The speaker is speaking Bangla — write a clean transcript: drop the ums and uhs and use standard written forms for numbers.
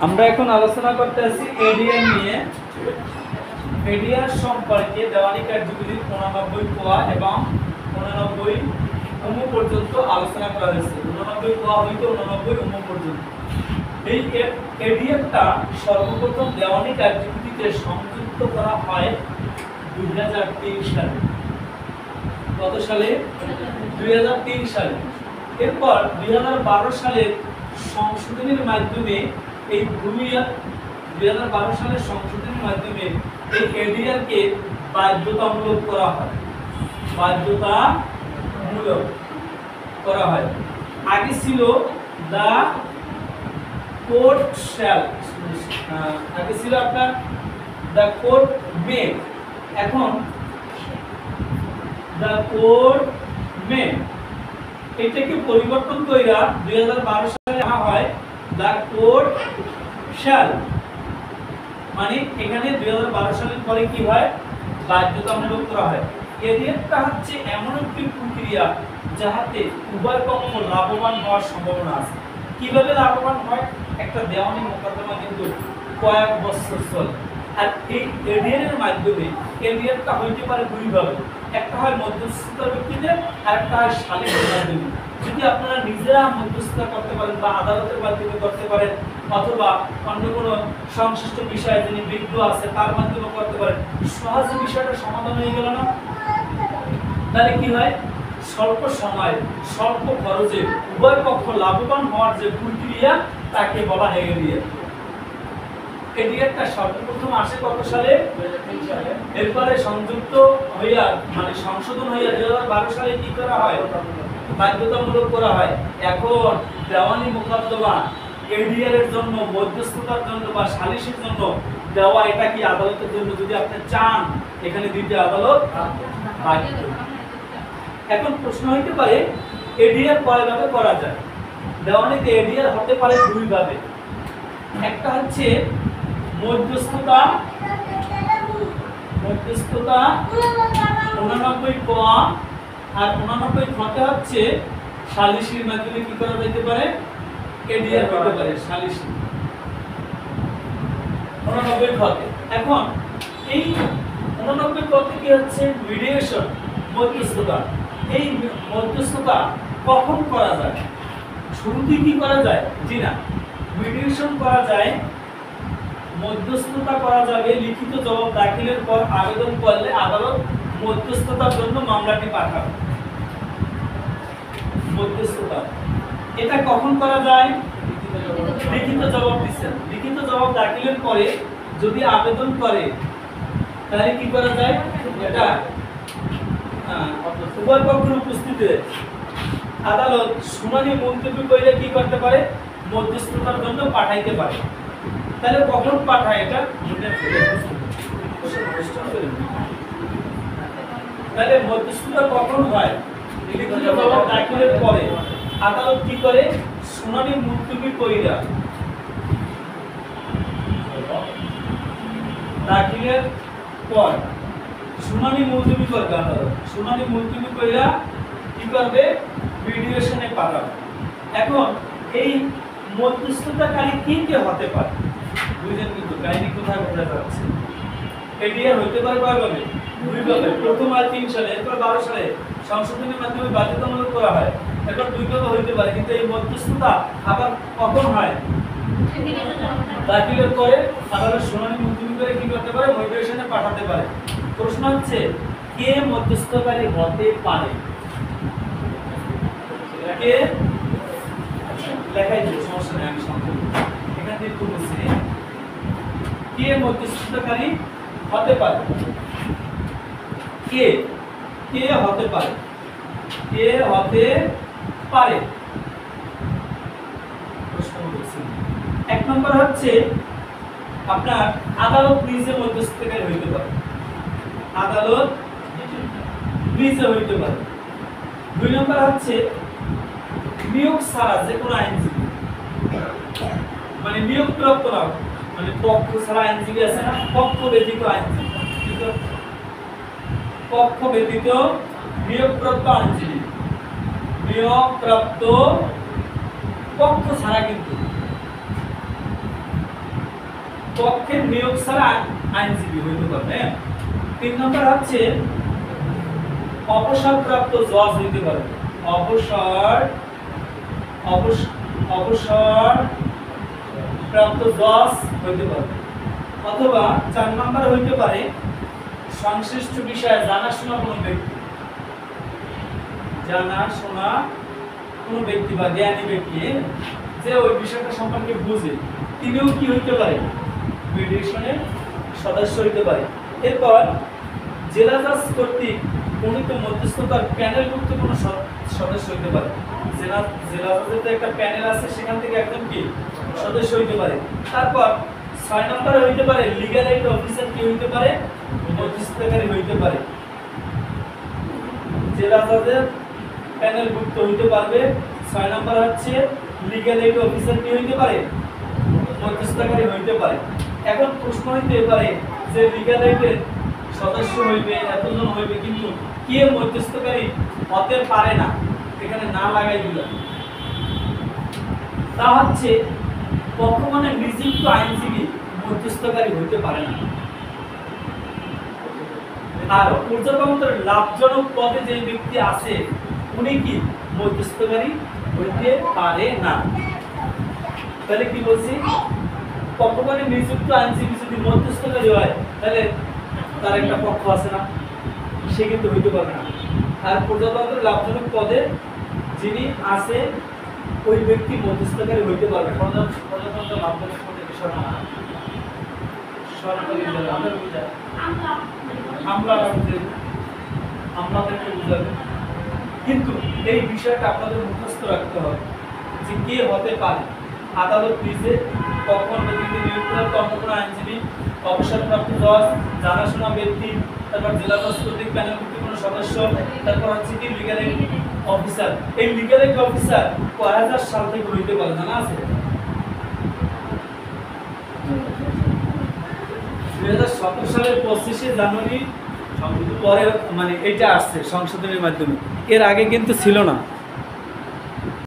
আমরা এখন আলোচনা করতেছি এডিআর নিয়ে। এডিআর সম্পর্কে দেওয়ানি কার্যবিধি 89 কোয়া এবং 89 উম পর্যন্ত আলোচনা করা হয়েছে। 89 কোয়া হইতে 89 উম পর্যন্ত। এই এডিআরটা সর্বপ্রথম দেওয়ানি কার্যবিধিতে সংযুক্ত করা হয় 2003 সালে। কত সালে? 2003 সালে। এরপর 2012 সালের সংশোধনীর মাধ্যমে এই 2012 সালের সংশোধনীর মাধ্যমে এই এডিআরকে বাধ্যতামূলক করা হয়। বাধ্যতামূলক করা হয়। আগে ছিল দা কোর্ট শ্যাল, আগে ছিল আপনার দা কোর্ট মে, এখন দা কোর্ট মে। এটাকে পরিবর্তন কইরা 2012 সালে আনা হয় দা কোর্ট শ্যাল। মানে এখানে 2012 সালের পরে কি হয়? বাধ্যতামূলক করা হয়। এডিআরটা হচ্ছে এমন একটি প্রক্রিয়া যাহাতে উভয় পক্ষ লাভবান হওয়ার সম্ভাবনা আছে। কিভাবে লাভবান হয়? একটা দেওয়ানি মোকদ্দমা কিন্তু কয়েক বছর চলে। আর এই এডিআর মাধ্যমে এডিআরটা হইতে পারে দুই ভাবে। একটা হয় মধ্যস্থতার ভিত্তিতে, আর একটা হয় সালিসের মাধ্যমে। যদি আপনারা নিজেরা মধ্যস্থতা করতে পারেন বা আদালতের মাধ্যমে করতে পারেন, অথবা অন্য কোনো সংশ্লিষ্ট বিষয়ে যিনি বিজ্ঞ আছে তার মাধ্যমে করতে পারেন, সহজে বিষয়টা সমাধান হয়ে গেল না? তাহলে কি হয়? স্বল্প সময় স্বল্প খরচে উভয় পক্ষ লাভবান হওয়ার যে প্রক্রিয়া তাকে বলা হয় এডিআর। এডিআরটা সর্বপ্রথম আসে কত সালে? 2003 সালে। এরপরে সংযুক্ত হইয়া মানে সংশোধন হইয়া 2012 সালে কি করা হয়? বাধ্যতামূলক করা হয়। এখন দেওয়ানি মোকদ্দমা এডিআর এর জন্য, মধ্যস্থতার জন্য বা সালিসের জন্য দেওয়া, এটা কি আদালতের জন্য যদি আপনি চান এখানে দিতে আদালত বাধ্য। এখন প্রশ্ন হইতে পারে এডিআর কয়ভাবে করা যায়? দেওয়ানিতে এডিআর হতে পারে দুই ভাবে। একটা হচ্ছে মধ্যস্থতা 89 ক, আর 89 খতে হচ্ছে সালিসির মাধ্যমে কি করা যেতে পারে? এডিআর হতে পারে সালিসি 89 খতে। এখন এই 89 খতে কি হচ্ছে? মিডিয়েশন, মধ্যস্থতা। এই মধ্যস্থতা কখন করা যায়? শুরুতে কি করা যায়? জি না, মিডিয়েশন করা যায়, মধ্যস্থতা করা যাবে লিখিত জবাব দাখিলের পর আবেদন করলে আদালত মধ্যস্থতার জন্য মামলাটি পাঠাবে। মধ্যস্থতা এটা কখন করা যায়? লিখিত জবাব দিচ্ছেন, লিখিত জবাব দাখিলের পরে যদি আবেদন করে তাহলে কি করা যায়? এটা উভয় পক্ষের উপস্থিতিতে আদালত শুনানি মুলতবি কইলে কি করতে পারে? মধ্যস্থতার জন্য পাঠাইতে পারে। তাহলে কখন পাঠায় এটা? তাহলে মধ্যস্থতা কখন হয়? লিখিত জবাব দাখিলের পরে আদালত কি করে? শুনানি মুলতবি কইরা দাখিলের পর শুনানি মুলতবি করবে আদালত। শুনানি মুলতবি কইরা কি করবে? মিডিয়েশনে পাঠাবে। এখন এই মধ্যস্থতাকারী কে কে হতে পারে? বুঝেন কিন্তু কাহিনী কোথায় বোঝা যাচ্ছে? এডিআর হইতে পারে কয়ভাবে? দুই ভাবে। প্রথম আর 3 সালে, এরপর 12 সালে সংশোধনের মাধ্যমে বাধ্যতামূলক করা হয়। এখন দুই ভাবে হইতে পারে, কিন্তু এই মধ্যস্থতা আবার কখন হয়? দাখিলের পরে আদালত শুনানি মুলতবি করে কি করতে পারে? মিডিয়েশনে পাঠাতে পারে। প্রশ্ন হচ্ছে কে মধ্যস্থতাকারী হতে পারে? কে? লেখাই দিই, সমস্যা নেই, আমি সম্পূর্ণ এখান থেকে বলছি। কে মধ্যস্থতাকারী হতে পারে? কে কে হতে পারে? কে হতে পারে? প্রশ্ন বলছি। এক নম্বর হচ্ছে আপনার আদালত নিজে মধ্যস্থতাকারী হইতে পারে। আদালত নিজে হইতে পারে। দুই নম্বর হচ্ছে নিয়োগ ছাড়া যে কোনো আইনজীবী, মানে নিয়োগপ্রাপ্ত না, মানে পক্ষ ছাড়া আইনজীবী আছে না, পক্ষ ব্যতীত আইনজীবী, পক্ষ ব্যতীত নিয়োগপ্রাপ্ত আইনজীবী, নিয়োগপ্রাপ্ত পক্ষ ছাড়া কিন্তু পক্ষের নিয়োগ ছাড়া আইনজীবী হইতে পারবে। 3 নম্বর হচ্ছে অবসরপ্রাপ্ত জজ হইতে পারে। অবসরপ্রাপ্ত জজ হইতে পারে। অথবা 4 নম্বর হইতে পারে সংশ্লিষ্ট বিষয়ে জানাশোনা কোনো ব্যক্তি, জানাশোনা কোনো ব্যক্তি বা জ্ঞানী ব্যক্তি যে ওই বিষয়টা সম্পর্কে বুঝে, তিনিও কি হইতে পারে, মিডিয়েশনের সদস্য হইতে পারে। এরপর জেলা জজ কর্তৃক প্রণীত মধ্যস্থতার প্যানেলভুক্ত কোনো সদস্য হইতে পারে। জেলা জজের একটা প্যানেল আছে, সেখান থেকে একজন কি সদস্য হইতে পারে। তারপর 6 নম্বরে হইতে পারে লিগ্যাল এইড অফিসার কি হইতে পারে, মধ্যস্থতাকারী হইতে পারে। জেলা জজের প্যানেলভুক্ত হইতে পারবে। 6 নম্বর হচ্ছে লিগ্যাল এইড অফিসার কি হইতে পারে, মধ্যস্থতাকারী হইতে পারে। এখন প্রশ্ন হইতে পারে যে লিগ্যাল এইডের সদস্য হইবে, এতজন হইবে, কিন্তু কে মধ্যস্থতাকারী হতে পারে না, এখানে না লাগাই দিল। তা হচ্ছে পক্ষগণে নিযুক্ত আইনজীবী মধ্যস্থতাকারী হইতে পারে না। আর প্রজাতন্ত্রের লাভজনক পদে যে ব্যক্তি আছে উনি কি মধ্যস্থতাকারী হইতে পারে না। তাহলে কি বলছি, পক্ষগণে নিযুক্ত আইনজীবী যদি মধ্যস্থতাকারী হয় তাহলে তার একটা পক্ষ আছে না, সে কিন্তু হইতে পারবে না। আর প্রজাতন্ত্রের লাভজনক পদে যিনি আছে ওই ব্যক্তি মধ্যস্থতাকারী হইতে পারবে। প্রজাতন্ত্র লাভজনক পদে সরকারি আমলাদেরকে বুঝাবে। কিন্তু এই বিষয়টা আপনাদের মুখস্থ রাখতে হবে যে কে হতে পারে। আদালত নিজে কখন ব্যক্তিকে নিয়োগ করার কর্মকর্তা আইনজীবী, অবসরপ্রাপ্ত জজ, জানাশোনা ব্যক্তি, তারপর জেলা জজ কর্তৃক প্যানেলভুক্ত কোনো সদস্য, তারপর হচ্ছে কি লিগ্যাল এইড অফিসার। এই লিগ্যাল এইড অফিসার 2000 সাল থেকে হইতে পারে, জানা আছে? 2017 সালের 25শে জানুয়ারি পরে মানে এটা আসছে সংশোধনের মাধ্যমে, এর আগে কিন্তু ছিল না।